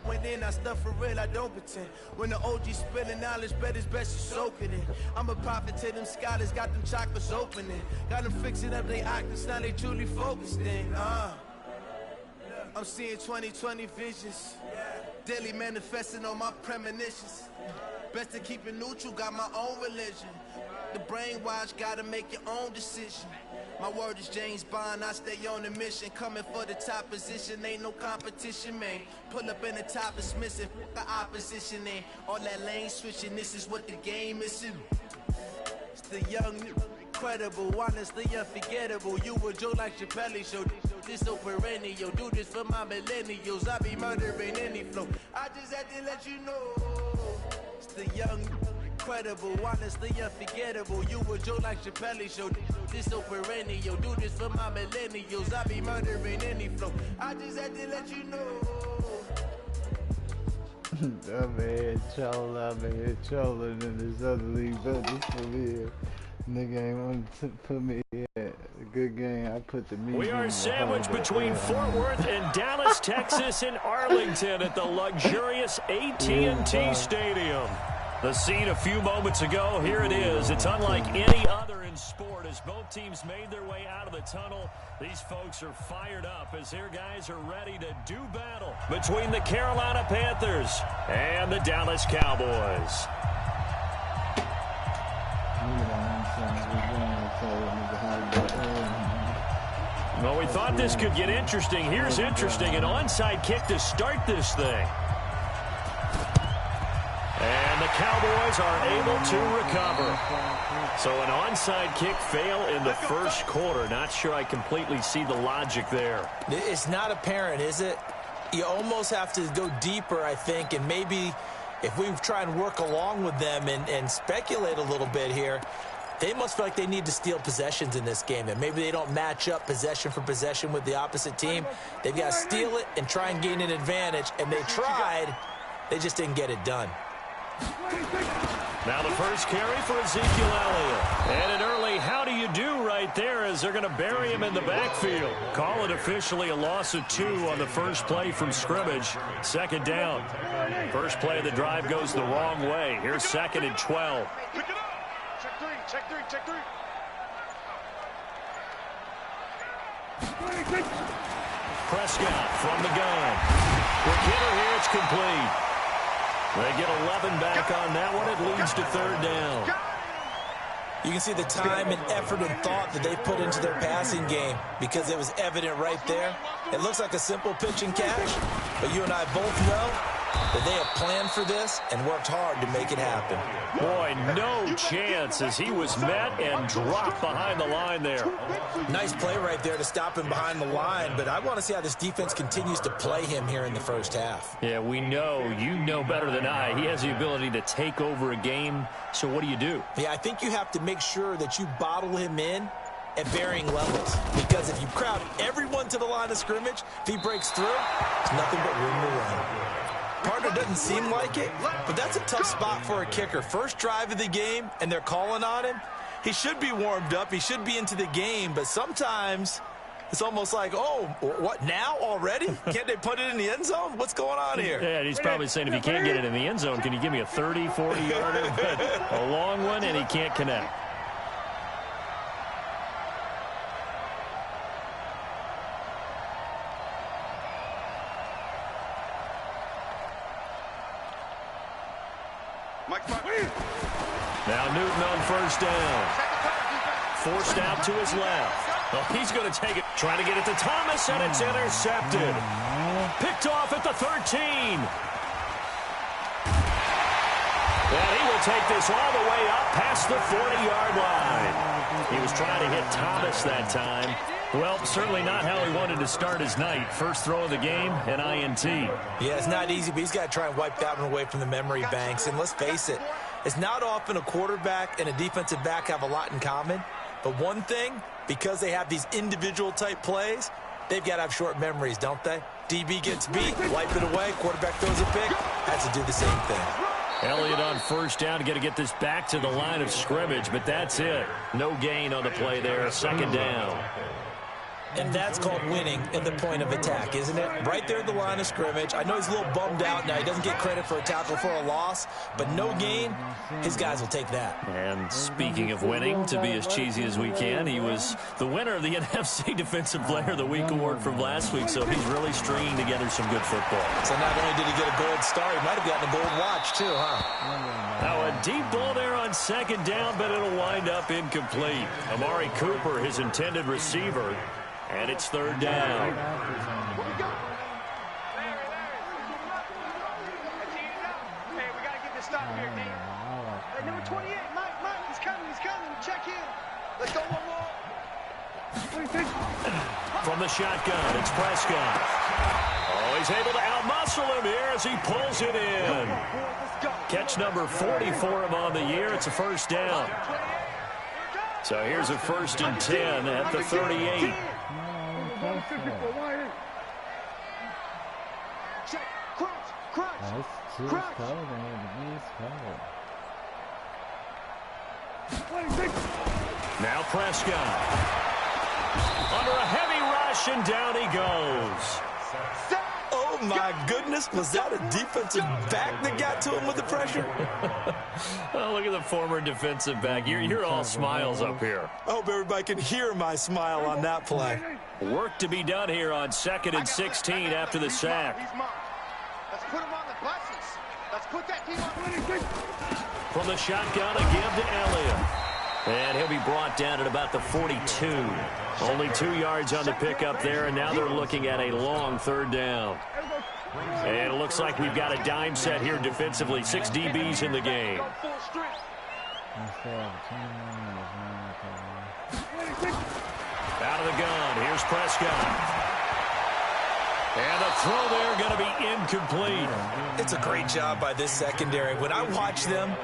When then I stuff for real, I don't pretend. When the OG spilling knowledge, bet it's best you soak it in. I'm a prophet to them scholars, got them chakras opening. Got them fixing up they octaves, now they truly focused in. I'm seeing 2020 visions. Daily manifesting on my premonitions. Best to keep it neutral, got my own religion. The brainwash, gotta make your own decision. My word is James Bond, I stay on a mission. Coming for the top position, ain't no competition, man. Pull up in the top is missing, the opposition ain't. All that lane switching, this is what the game is. It's the young, incredible, honestly unforgettable. You a Joe like Chappelle show. This so perennial. Do this for my millennials. I be murdering any flow. I just had to let you know. It's the young, incredible, honestly unforgettable. You a Joe like Chappelle show. This so perennial. Do this for my millennials. I be murdering any flow. I just had to let you know. That man trolling in this other league, but this for me. Nigga ain't want to put me in a good game. I put the meat. We are sandwiched between Fort Worth and Dallas, Texas, and Arlington at the luxurious AT&T Stadium. The scene a few moments ago, here it is. It's unlike any other in sport as both teams made their way out of the tunnel. These folks are fired up as their guys are ready to do battle between the Carolina Panthers and the Dallas Cowboys. Well, we thought this could get interesting. Here's interesting. An onside kick to start this thing. And the Cowboys are able to recover. So an onside kick fail in the first quarter. Not sure I completely see the logic there. It's not apparent, is it? You almost have to go deeper, I think, and maybe if we try and work along with them and speculate a little bit here, they must feel like they need to steal possessions in this game, and maybe they don't match up possession for possession with the opposite team. They've got to steal it and try and gain an advantage, and they tried. They just didn't get it done. Now the first carry for Ezekiel Elliott. And an early how do you do right right there as they're going to bury him in the backfield. Call it officially a loss of 2 on the first play from scrimmage. Second down. First play of the drive goes the wrong way. Here's 2nd and 12. Pick it up. Check 3, check 3, check 3. Prescott from the gun. Quick hitter here, it's complete. They get 11 back on that one. It leads to 3rd down. You can see the time and effort and thought that they put into their passing game because it was evident right there. It looks like a simple pitch and catch, but you and I both know that they have planned for this and worked hard to make it happen. Boy, no chance as he was met and dropped behind the line there. Nice play right there to stop him behind the line, but I want to see how this defense continues to play him here in the first half. Yeah, we know. You know better than I. He has the ability to take over a game, so what do you do? Yeah, I think you have to make sure that you bottle him in at varying levels, because if you crowd everyone to the line of scrimmage, if he breaks through, there's nothing but room to run. Partner doesn't seem like it, but that's a tough spot for a kicker. First drive of the game, and they're calling on him. He should be warmed up. He should be into the game, but sometimes it's almost like, oh, what, now already? Can't they put it in the end zone? What's going on here? Yeah, he's probably saying, if you can't get it in the end zone, can you give me a 30, 40-yarder? But a long one, and he can't connect. Now Newton on first down. Forced out to his left. Oh, he's going to take it. Trying to get it to Thomas, and it's intercepted. Picked off at the 13. And he will take this all the way up past the 40-yard line. He was trying to hit Thomas that time. Well, certainly not how he wanted to start his night. First throw of the game, an INT. Yeah, it's not easy, but he's got to try and wipe that one away from the memory banks. And let's face it, it's not often a quarterback and a defensive back have a lot in common. But one thing, because they have these individual type plays, they've got to have short memories, don't they? DB gets beat, wipe it away, quarterback throws a pick, has to do the same thing. Elliott on first down to get this back to the line of scrimmage, but that's it. No gain on the play there, 2nd down. And that's called winning at the point of attack, isn't it? Right there at the line of scrimmage. I know he's a little bummed out now. He doesn't get credit for a tackle for a loss, but no gain, his guys will take that. And speaking of winning, to be as cheesy as we can, he was the winner of the NFC Defensive Player of the Week award from last week, so he's really stringing together some good football. So not only did he get a gold star, he might have gotten a gold watch too, huh? Now a deep ball there on 2nd down, but it'll wind up incomplete. Amari Cooper, his intended receiver. And it's 3rd down. Hey, we got to get this stop here, Dean. Hey, number 28, Mike, he's coming. Check him. Let's go one more. From the shotgun, it's Prescott. Oh, he's able to outmuscle him here as he pulls it in. Catch number 40 for him on the year. It's a 1st down. So here's a 1st and 10 at the 38. Check, crunch. Now Prescott. Under a heavy rush, and down he goes. Oh, my goodness. Was that a defensive back that got to him with the pressure? Oh, look at the former defensive back. You're all smiles up here. I hope everybody can hear my smile on that play. Work to be done here on 2nd and 16 after the sack. Let's put him on the buses. Let's put that team on. From the shotgun, a give to Elliott. And he'll be brought down at about the 42. Only 2 yards on the pickup there, and now they're looking at a long 3rd down. And it looks like we've got a dime set here defensively. 6 DBs in the game. Out of the gun, here's Prescott. And the throw there going to be incomplete. It's a great job by this secondary. When I watch them,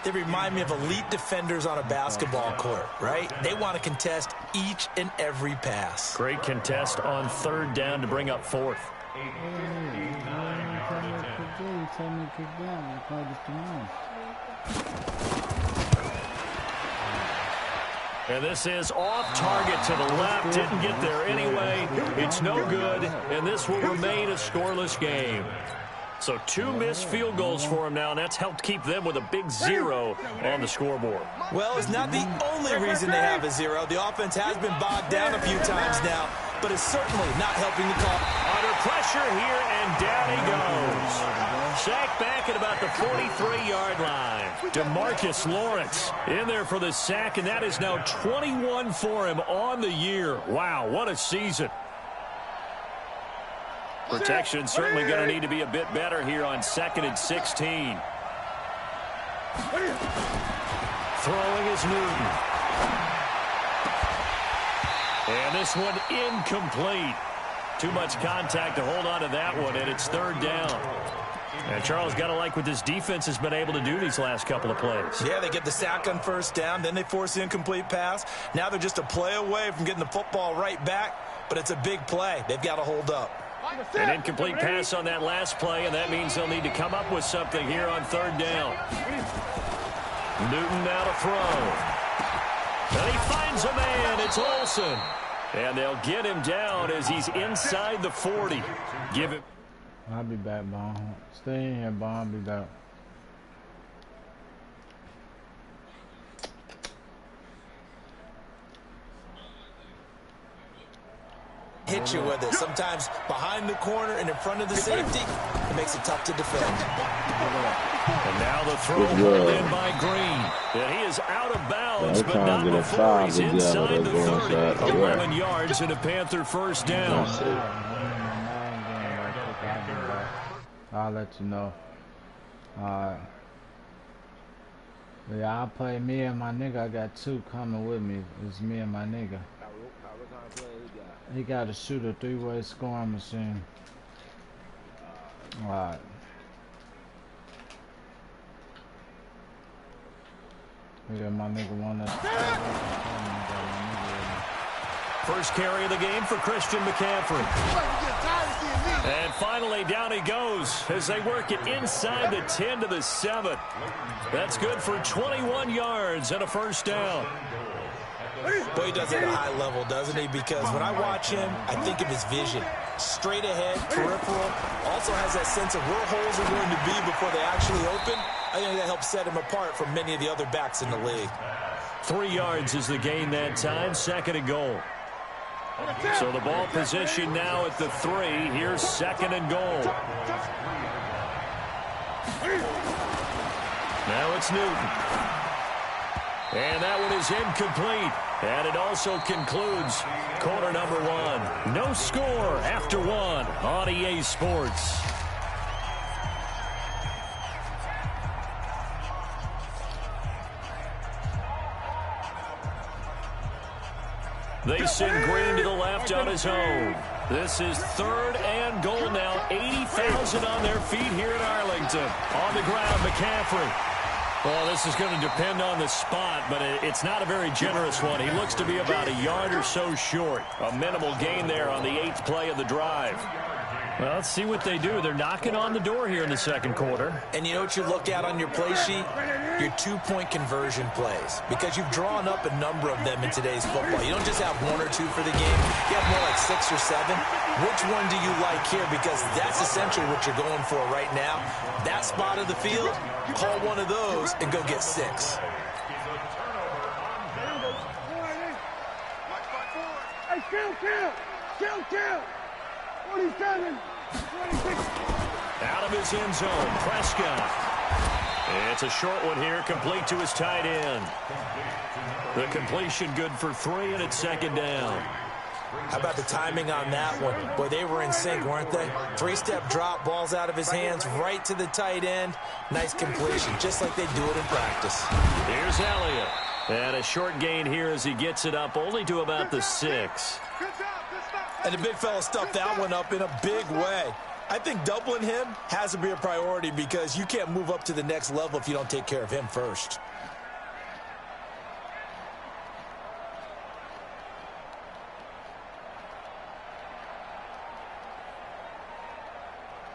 they remind me of elite defenders on a basketball court, right? They want to contest each and every pass. Great contest on 3rd down to bring up 4th. And this is off target to the left. Didn't get there anyway. It's no good, and this will remain a scoreless game. So 2 missed field goals for him now, and that's helped keep them with a big 0 on the scoreboard. Well, it's not the only reason they have a 0. The offense has been bogged down a few times now, but it's certainly not helping the call. Under pressure here, and down he goes. Sacked back at about the 43-yard line. DeMarcus Lawrence in there for the sack, and that is now 21 for him on the year. Wow, what a season. Protection certainly going to need to be a bit better here on 2nd and 16. Throwing is Newton. And this one incomplete. Too much contact to hold on to that one, and it's 3rd down. And Charles, got to like what this defense has been able to do these last couple of plays. Yeah, they get the sack on 1st down, then they force the incomplete pass. Now they're just a play away from getting the football right back, but it's a big play. They've got to hold up. An incomplete pass on that last play, and that means they'll need to come up with something here on 3rd down. Newton now to throw. And he finds a man. It's Olsen. And they'll get him down as he's inside the 40. Give him. I'll be back, Bond. Stay in here, Bond. I'll be back. Hit you with it. Sometimes behind the corner and in front of the safety, it makes it tough to defend. And now the throw pulled in by Green. And he is out of bounds, but not before he's inside the 30. 11 yards and a Panther 1st down. I'll let you know. Yeah, I'll play me and my nigga. I got 2 coming with me. It's me and my nigga. He got to shoot a 3-way scoring machine. Alright. Yeah, my nigga won that. First carry of the game for Christian McCaffrey. And finally, down he goes as they work it inside the 10 to the 7. That's good for 21 yards and a 1st down. Boy, he does it at a high level, doesn't he? Because when I watch him, I think of his vision. Straight ahead, peripheral. Also has that sense of where holes are going to be before they actually open. I think that helps set him apart from many of the other backs in the league. 3 yards is the gain that time. 2nd and goal. So the ball position now at the 3. Here's 2nd and goal. Now it's Newton. And that one is incomplete. And it also concludes quarter number 1. No score after 1 on EA Sports. They send Green to the left on his own. This is 3rd and goal now. 80,000 on their feet here in Arlington. On the ground, McCaffrey. Well, this is going to depend on the spot, but it's not a very generous one. He looks to be about a yard or so short. A minimal gain there on the 8th play of the drive. Well, let's see what they do. They're knocking on the door here in the 2nd quarter. And you know what you look at on your play sheet? Your 2-point conversion plays. Because you've drawn up a number of them in today's football. You don't just have 1 or 2 for the game. You have more like 6 or 7. Which one do you like here? Because that's essentially what you're going for right now. That spot of the field, call one of those and go get 6. Hey, count. 47, 26. Out of his end zone, Prescott. It's a short one here, complete to his tight end. The completion good for 3, and it's 2nd down. How about the timing on that one? Boy, they were in sync, weren't they? 3-step drop, balls out of his hands, right to the tight end. Nice completion, just like they do it in practice. Here's Elliott. And a short gain here as he gets it up only to about the 6. And the big fella stuffed that one up in a big way. I think doubling him has to be a priority because you can't move up to the next level if you don't take care of him first.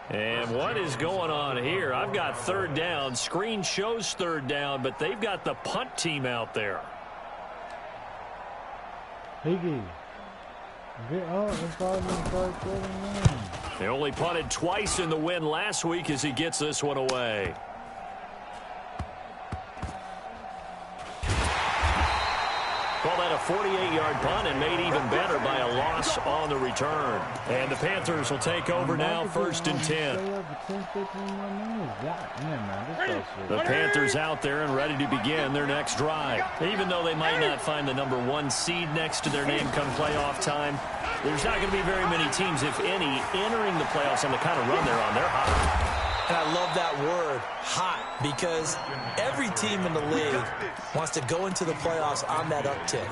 And what is going on here? I've got 3rd down. Screen shows 3rd down, but they've got the punt team out there. Higgy. Get up and start filling in. They only punted twice in the win last week as he gets this one away. Call that a 48-yard punt and made even better by a loss on the return. And the Panthers will take over now, 1st and 10. The Panthers out there and ready to begin their next drive. Even though they might not find the #1 seed next to their name come playoff time, there's not going to be very many teams, if any, entering the playoffs on the kind of run they're on. They're hot. And I love that word, hot, because every team in the league wants to go into the playoffs on that uptick.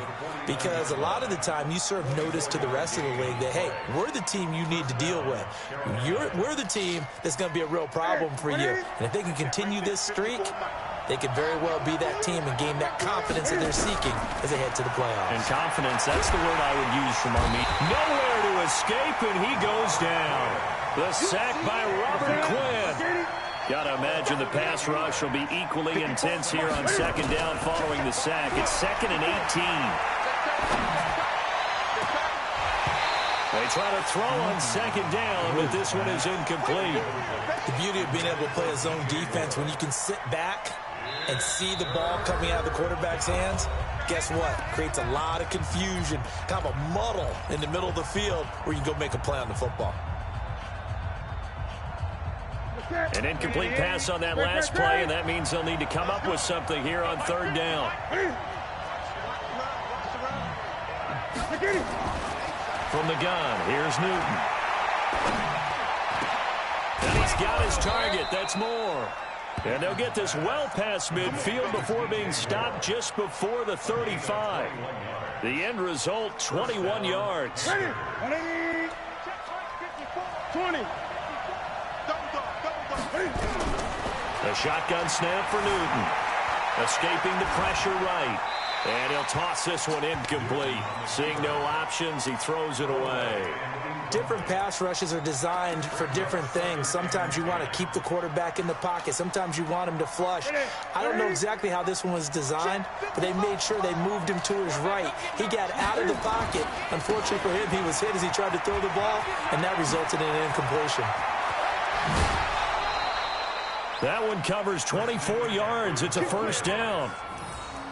Because a lot of the time you serve notice to the rest of the league that, hey, we're the team you need to deal with. We're the team that's going to be a real problem for you. And if they can continue this streak, they could very well be that team and gain that confidence that they're seeking as they head to the playoffs. And confidence, that's the word I would use from our meet. Nowhere to escape, and he goes down. The sack by Robert Quinn. Got to imagine the pass rush will be equally intense here on 2nd down following the sack. It's 2nd and 18. They try to throw on 2nd down, but this one is incomplete. The beauty of being able to play a zone defense when you can sit back and see the ball coming out of the quarterback's hands, guess what? Creates a lot of confusion, kind of a muddle in the middle of the field where you can go make a play on the football. An incomplete pass on that last play, and that means they'll need to come up with something here on 3rd down. From the gun, here's Newton. And he's got his target. That's Moore. And they'll get this well past midfield before being stopped just before the 35. The end result, 21 yards. 20. The shotgun snap for Newton. Escaping the pressure right. And he'll toss this one incomplete. Seeing no options, he throws it away. Different pass rushes are designed for different things. Sometimes you want to keep the quarterback in the pocket. Sometimes you want him to flush. I don't know exactly how this one was designed, but they made sure they moved him to his right. He got out of the pocket. Unfortunately for him, he was hit as he tried to throw the ball, and that resulted in an incompletion. That one covers 24 yards. It's a 1st down.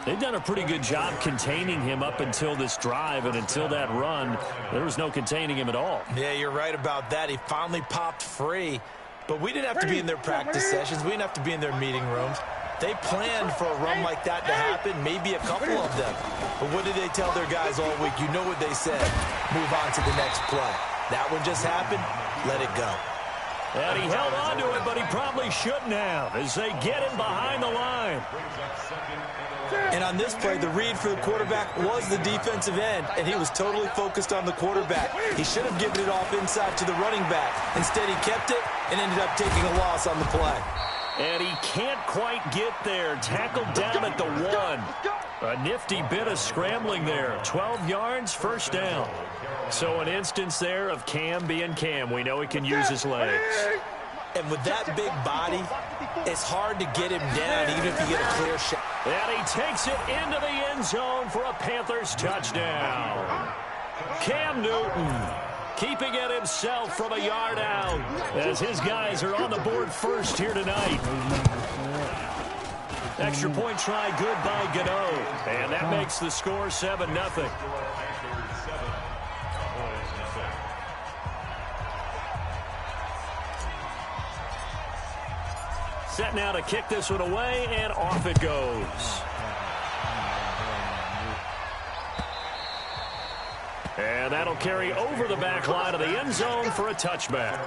They've done a pretty good job containing him up until this drive, and until that run, there was no containing him at all. Yeah, you're right about that. He finally popped free, but we didn't have to be in their practice sessions. We didn't have to be in their meeting rooms. They planned for a run like that to happen, maybe a couple of them. But what did they tell their guys all week? You know what they said. Move on to the next play. That one just happened. Let it go. And he held on to it, but he probably shouldn't have as they get him behind the line. And on this play, the read for the quarterback was the defensive end, and he was totally focused on the quarterback. He should have given it off inside to the running back. Instead, he kept it and ended up taking a loss on the play. And he can't quite get there. Tackled down at the 1. A nifty bit of scrambling there. 12 yards, 1st down. So an instance there of Cam being Cam. We know he can use his legs. And with that big body, it's hard to get him down even if you get a clear shot. And he takes it into the end zone for a Panthers touchdown. Cam Newton keeping it himself from a yard out as his guys are on the board first here tonight. Extra point try good by Gano. And that makes the score 7-0. Set now to kick this one away, and off it goes. And that'll carry over the back line of the end zone for a touchback.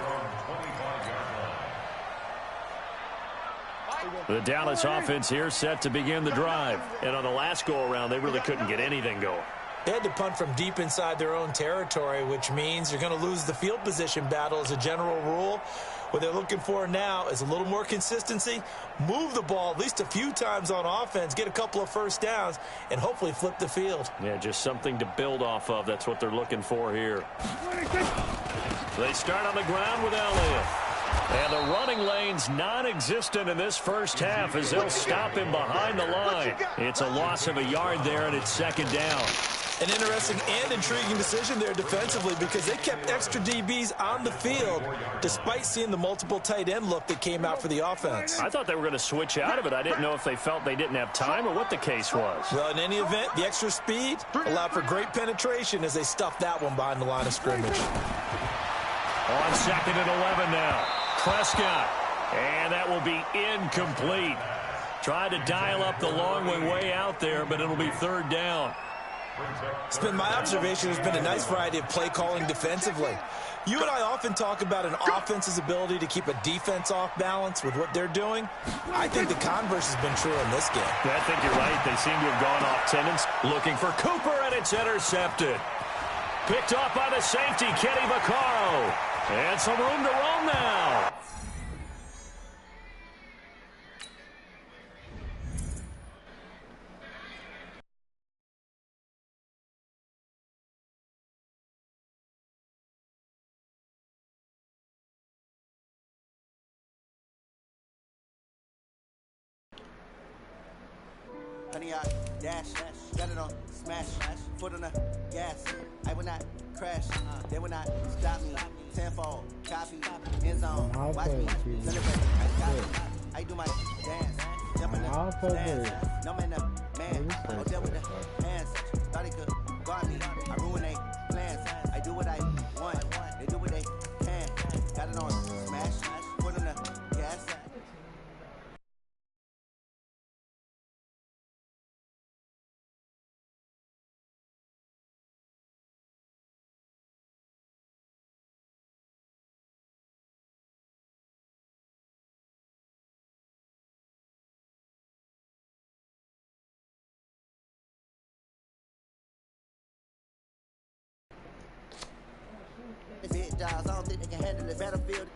The Dallas offense here set to begin the drive. And on the last go-around, they really couldn't get anything going. They had to punt from deep inside their own territory, which means you're going to lose the field position battle as a general rule. What they're looking for now is a little more consistency, move the ball at least a few times on offense, get a couple of 1st downs, and hopefully flip the field. Yeah, just something to build off of. That's what they're looking for here. They start on the ground with Elliott. And the running lane's non-existent in this first half as they'll stop him behind the line. It's a loss of a yard there, and it's 2nd down. An interesting and intriguing decision there defensively because they kept extra DBs on the field despite seeing the multiple tight end look that came out for the offense. I thought they were going to switch out of it. I didn't know if they felt they didn't have time or what the case was. Well, in any event, the extra speed allowed for great penetration as they stuffed that one behind the line of scrimmage. On 2nd and 11 now. Prescott. And that will be incomplete. Tried to dial up the long way out there, but it'll be 3rd down. It's been my observation there's been a nice variety of play calling defensively. You and I often talk about an offense's ability to keep a defense off balance with what they're doing. I think the converse has been true in this game. Yeah, I think you're right. They seem to have gone off tenants. Looking for Cooper, and it's intercepted. Picked off by the safety, Kenny Vaccaro. And some room to roam now. Honey, I dash, got it on, smash, foot on the gas. I will not crash, they will not stop me. Tenfold, copy, end zone, watch me, celebrate. I got it, I do my dance, jump in the dance. No man, oh, deal with the hands. Thought he could guard me, I ruin they plans. I do what I want, they do what they can. Got it on, smash, foot on the gas. Big dogs, I don't think they can handle the battlefield.